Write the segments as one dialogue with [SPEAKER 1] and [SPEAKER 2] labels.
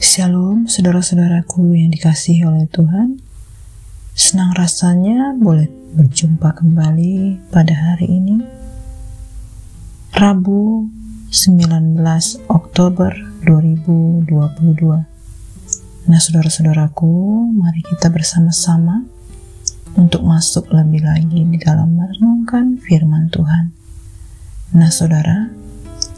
[SPEAKER 1] Shalom saudara-saudaraku yang dikasihi oleh Tuhan. Senang rasanya boleh berjumpa kembali pada hari ini, Rabu 19 Oktober 2022. Nah saudara-saudaraku, mari kita bersama-sama untuk masuk lebih lagi di dalam merenungkan firman Tuhan. Nah saudara,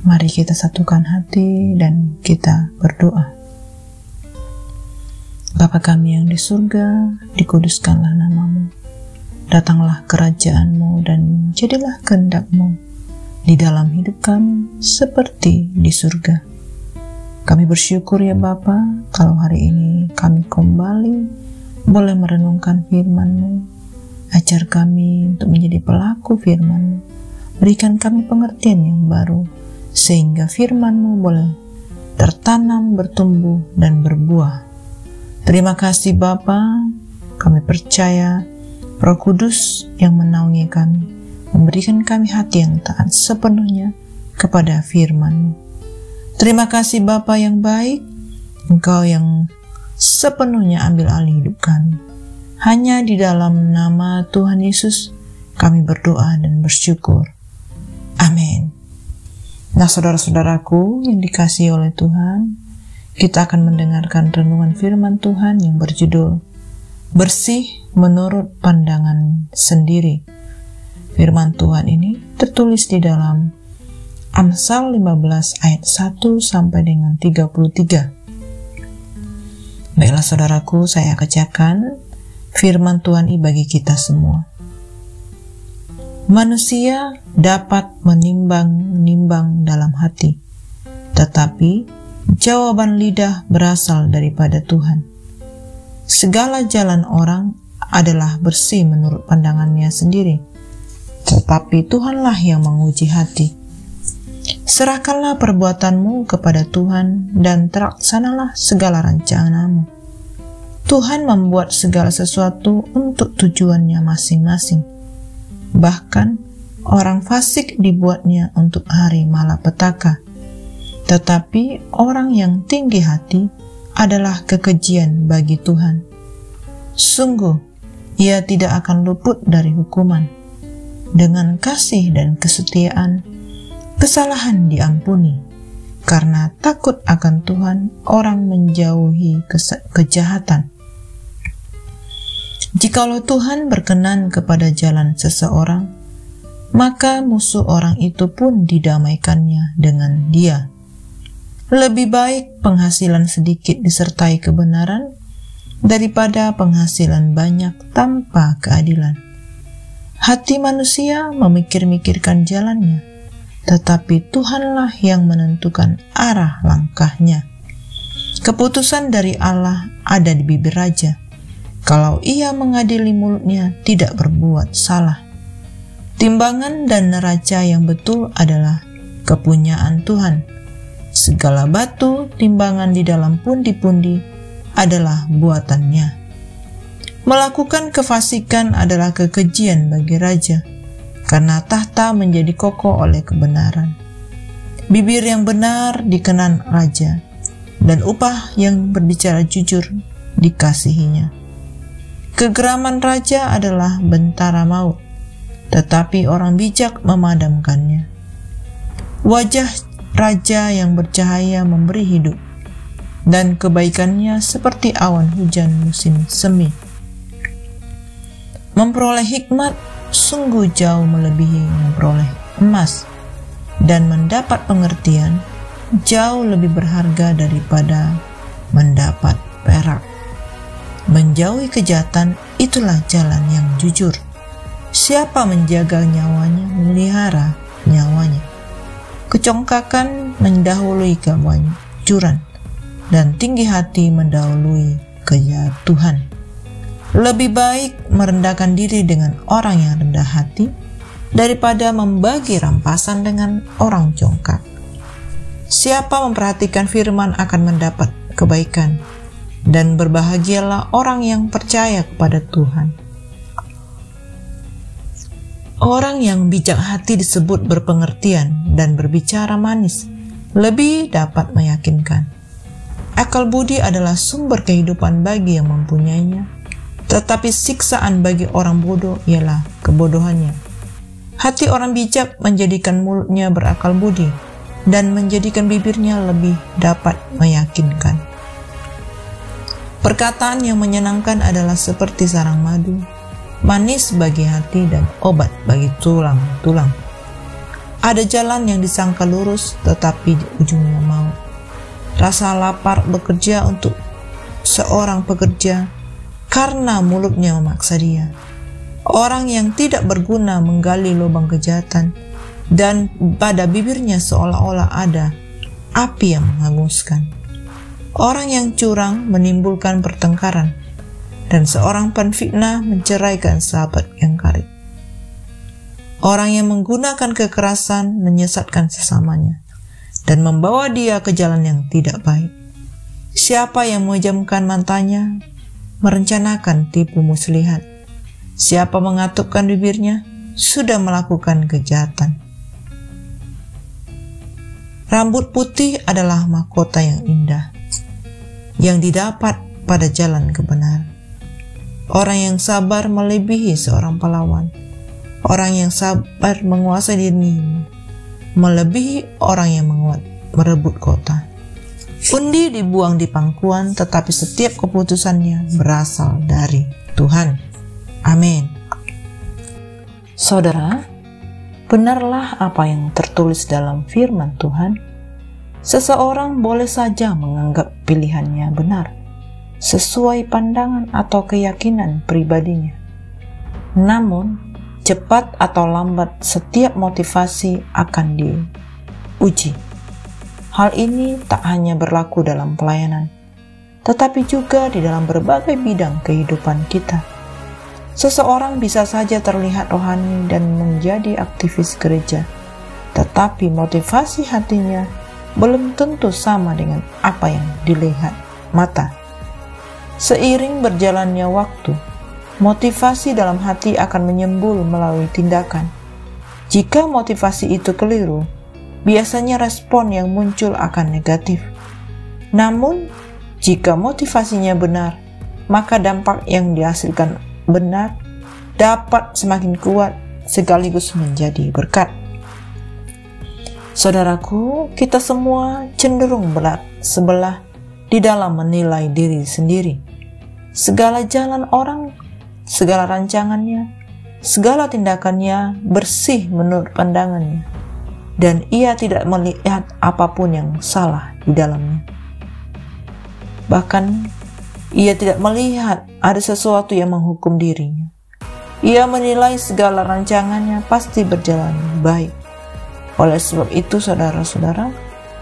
[SPEAKER 1] mari kita satukan hati dan kita berdoa. Bapa kami yang di surga, dikuduskanlah namamu. Datanglah kerajaanmu dan jadilah kehendak-mu di dalam hidup kami seperti di surga. Kami bersyukur ya Bapa, kalau hari ini kami kembali boleh merenungkan firman-Mu. Ajar kami untuk menjadi pelaku firman-Mu. Berikan kami pengertian yang baru, sehingga firman-Mu boleh tertanam, bertumbuh, dan berbuah. Terima kasih Bapa, kami percaya Roh Kudus yang menaungi kami, memberikan kami hati yang taat sepenuhnya kepada firman-Mu. Terima kasih Bapa yang baik, Engkau yang sepenuhnya ambil alih hidup kami. Hanya di dalam nama Tuhan Yesus kami berdoa dan bersyukur. Amin. Nah saudara-saudaraku yang dikasihi oleh Tuhan, kita akan mendengarkan renungan firman Tuhan yang berjudul Bersih Menurut Pandangan Sendiri. Firman Tuhan ini tertulis di dalam Amsal 15 ayat 1 sampai dengan 33. Baiklah saudaraku, saya bacakan firman Tuhan ini bagi kita semua. Manusia dapat menimbang-nimbang dalam hati, tetapi jawaban lidah berasal daripada Tuhan. Segala jalan orang adalah bersih menurut pandangannya sendiri, tetapi Tuhanlah yang menguji hati. Serahkanlah perbuatanmu kepada Tuhan dan terlaksanalah segala rencanamu. Tuhan membuat segala sesuatu untuk tujuannya masing-masing. Bahkan orang fasik dibuatnya untuk hari malapetaka. Tetapi orang yang tinggi hati adalah kekejian bagi Tuhan. Sungguh, ia tidak akan luput dari hukuman. Dengan kasih dan kesetiaan, kesalahan diampuni. Karena takut akan Tuhan, orang menjauhi kejahatan. Jikalau Tuhan berkenan kepada jalan seseorang, maka musuh orang itu pun didamaikannya dengan dia. Lebih baik penghasilan sedikit disertai kebenaran daripada penghasilan banyak tanpa keadilan. Hati manusia memikir-mikirkan jalannya, tetapi Tuhanlah yang menentukan arah langkahnya. Keputusan dari Allah ada di bibir raja. Kalau ia mengadili mulutnya tidak berbuat salah. Timbangan dan neraca yang betul adalah kepunyaan Tuhan. Segala batu timbangan di dalam pundi-pundi adalah buatannya. Melakukan kefasikan adalah kekejian bagi raja, karena tahta menjadi kokoh oleh kebenaran. Bibir yang benar dikenan raja, dan upah yang berbicara jujur dikasihinya. Kegeraman raja adalah bentara maut, tetapi orang bijak memadamkannya. Wajah raja yang bercahaya memberi hidup, dan kebaikannya seperti awan hujan musim semi. Memperoleh hikmat sungguh jauh melebihi memperoleh emas, dan mendapat pengertian jauh lebih berharga daripada mendapat perak. Menjauhi kejahatan itulah jalan yang jujur. Siapa menjaga nyawanya, melihara nyawanya. Kecongkakan mendahului kemanjuran, dan tinggi hati mendahului kejatuhan. Lebih baik merendahkan diri dengan orang yang rendah hati daripada membagi rampasan dengan orang congkak. Siapa memperhatikan firman akan mendapat kebaikan, dan berbahagialah orang yang percaya kepada Tuhan. Orang yang bijak hati disebut berpengertian dan berbicara manis, lebih dapat meyakinkan. Akal budi adalah sumber kehidupan bagi yang mempunyainya, tetapi siksaan bagi orang bodoh ialah kebodohannya. Hati orang bijak menjadikan mulutnya berakal budi, dan menjadikan bibirnya lebih dapat meyakinkan. Perkataan yang menyenangkan adalah seperti sarang madu, manis bagi hati dan obat bagi tulang-tulang. Ada jalan yang disangka lurus, tetapi ujungnya maut. Rasa lapar bekerja untuk seorang pekerja, karena mulutnya memaksa dia. Orang yang tidak berguna menggali lubang kejahatan, dan pada bibirnya seolah-olah ada api yang menghanguskan. Orang yang curang menimbulkan pertengkaran, dan seorang penfitnah menceraikan sahabat yang karib. Orang yang menggunakan kekerasan menyesatkan sesamanya, dan membawa dia ke jalan yang tidak baik. Siapa yang memejamkan matanya, merencanakan tipu muslihat. Siapa mengatupkan bibirnya, sudah melakukan kejahatan. Rambut putih adalah mahkota yang indah, yang didapat pada jalan kebenaran. Orang yang sabar melebihi seorang pahlawan. Orang yang sabar menguasai dirinya, melebihi orang yang merebut kota. Undi dibuang di pangkuan, tetapi setiap keputusannya berasal dari Tuhan. Amin. Saudara, benarlah apa yang tertulis dalam firman Tuhan. Seseorang boleh saja menganggap pilihannya benar, sesuai pandangan atau keyakinan pribadinya. Namun, cepat atau lambat setiap motivasi akan diuji. Hal ini tak hanya berlaku dalam pelayanan, tetapi juga di dalam berbagai bidang kehidupan kita. Seseorang bisa saja terlihat rohani dan menjadi aktivis gereja, tetapi motivasi hatinya belum tentu sama dengan apa yang dilihat mata. Seiring berjalannya waktu, motivasi dalam hati akan menyembul melalui tindakan. Jika motivasi itu keliru, biasanya respon yang muncul akan negatif. Namun, jika motivasinya benar, maka dampak yang dihasilkan benar dapat semakin kuat sekaligus menjadi berkat. Saudaraku, kita semua cenderung berat sebelah di dalam menilai diri sendiri. Segala jalan orang, segala rancangannya, segala tindakannya bersih menurut pandangannya, dan ia tidak melihat apapun yang salah di dalamnya. Bahkan, ia tidak melihat ada sesuatu yang menghukum dirinya. Ia menilai segala rancangannya pasti berjalan baik. Oleh sebab itu, saudara-saudara,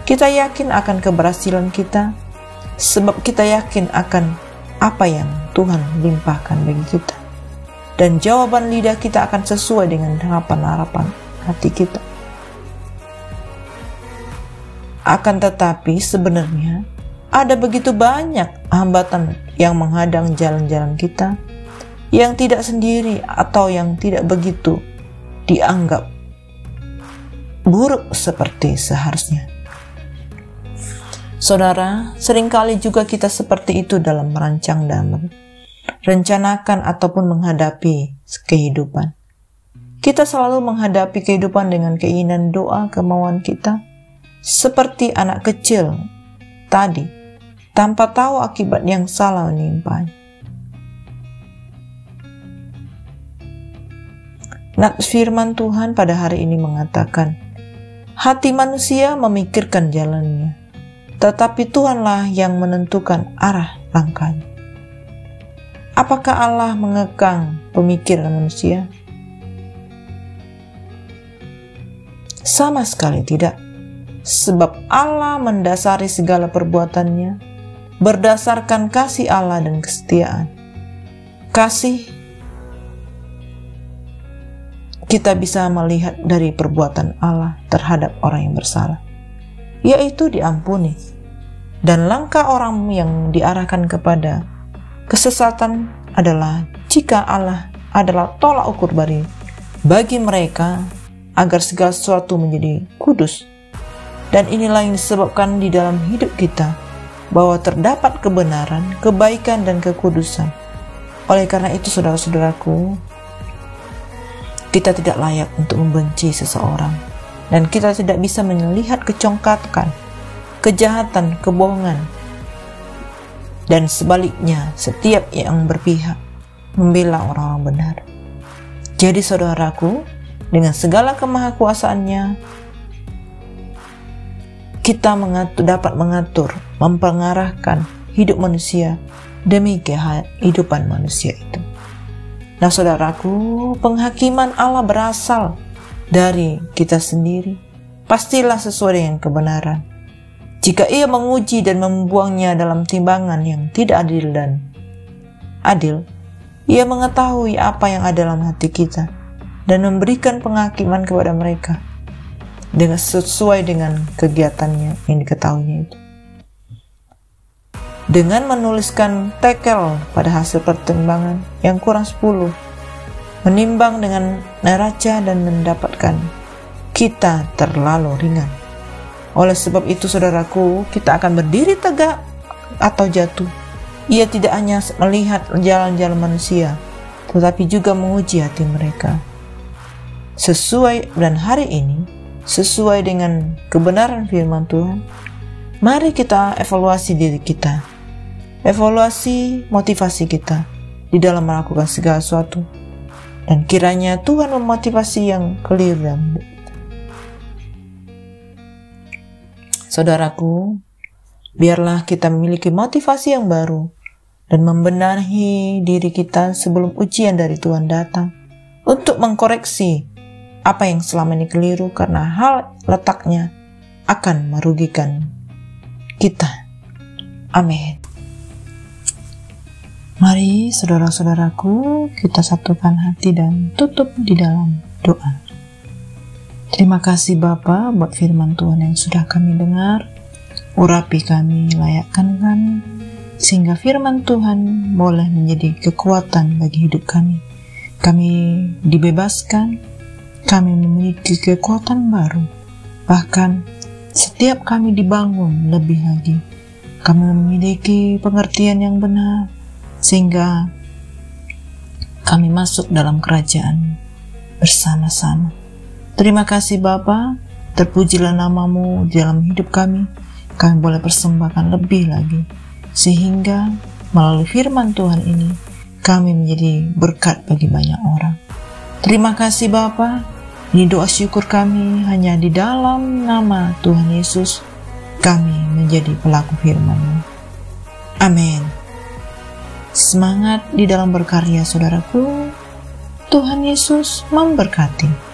[SPEAKER 1] kita yakin akan keberhasilan kita, sebab kita yakin akan apa yang Tuhan limpahkan bagi kita. Dan jawaban lidah kita akan sesuai dengan harapan-harapan hati kita. Akan tetapi sebenarnya ada begitu banyak hambatan yang menghadang jalan-jalan kita, yang tidak sendiri atau yang tidak begitu dianggap buruk seperti seharusnya. Saudara, seringkali juga kita seperti itu dalam merancang dan merencanakan ataupun menghadapi kehidupan. Kita selalu menghadapi kehidupan dengan keinginan doa kemauan kita, seperti anak kecil tadi, tanpa tahu akibat yang salah menimpanya. Nats firman Tuhan pada hari ini mengatakan, hati manusia memikirkan jalannya, tetapi Tuhanlah yang menentukan arah langkahnya. Apakah Allah mengekang pemikiran manusia? Sama sekali tidak. Sebab Allah mendasari segala perbuatannya berdasarkan kasih Allah dan kesetiaan. Kasih kita bisa melihat dari perbuatan Allah terhadap orang yang bersalah, yaitu diampuni. Dan langkah orang yang diarahkan kepada kesesatan adalah jika Allah adalah tolak ukur bagi mereka agar segala sesuatu menjadi kudus Dan inilah yang disebabkan di dalam hidup kita, bahwa terdapat kebenaran, kebaikan, dan kekudusan. Oleh karena itu, saudara-saudaraku, kita tidak layak untuk membenci seseorang, dan kita tidak bisa melihat kecongkakan, kejahatan, kebohongan, dan sebaliknya setiap yang berpihak membela orang-orang benar. Jadi saudaraku, dengan segala kemahakuasaannya, kita dapat mengatur, mempengarahkan hidup manusia demi kehidupan manusia itu. Nah saudaraku, penghakiman Allah berasal dari kita sendiri. Pastilah sesuai dengan kebenaran. Jika ia menguji dan membuangnya dalam timbangan yang tidak adil dan adil, ia mengetahui apa yang ada dalam hati kita dan memberikan penghakiman kepada mereka dengan sesuai dengan kegiatannya yang diketahuinya itu. Dengan menuliskan tekel pada hasil pertimbangan yang kurang 10, menimbang dengan neraca dan mendapatkan kita terlalu ringan. Oleh sebab itu saudaraku, kita akan berdiri tegak atau jatuh. Ia tidak hanya melihat jalan-jalan manusia, tetapi juga menguji hati mereka. Dan hari ini, sesuai dengan kebenaran firman Tuhan, mari kita evaluasi diri kita, evaluasi motivasi kita di dalam melakukan segala sesuatu, dan kiranya Tuhan memotivasi yang keliru dalam hidup kita. Saudaraku, biarlah kita memiliki motivasi yang baru dan membenahi diri kita sebelum ujian dari Tuhan datang untuk mengkoreksi apa yang selama ini keliru, karena hal letaknya akan merugikan kita. Amin. Mari saudara-saudaraku, kita satukan hati dan tutup di dalam doa. Terima kasih Bapa buat firman Tuhan yang sudah kami dengar. Urapi kami, layakkan kami, sehingga firman Tuhan boleh menjadi kekuatan bagi hidup kami. Kami dibebaskan, kami memiliki kekuatan baru. Bahkan setiap kami dibangun lebih lagi. Kami memiliki pengertian yang benar, sehingga kami masuk dalam kerajaan bersama-sama. Terima kasih Bapa, terpujilah nama-Mu di dalam hidup kami. Kami boleh persembahkan lebih lagi, sehingga melalui firman Tuhan ini, kami menjadi berkat bagi banyak orang. Terima kasih Bapa. Ini doa syukur kami hanya di dalam nama Tuhan Yesus, kami menjadi pelaku firman-Mu. Amin. Semangat di dalam berkarya saudaraku. Tuhan Yesus memberkati.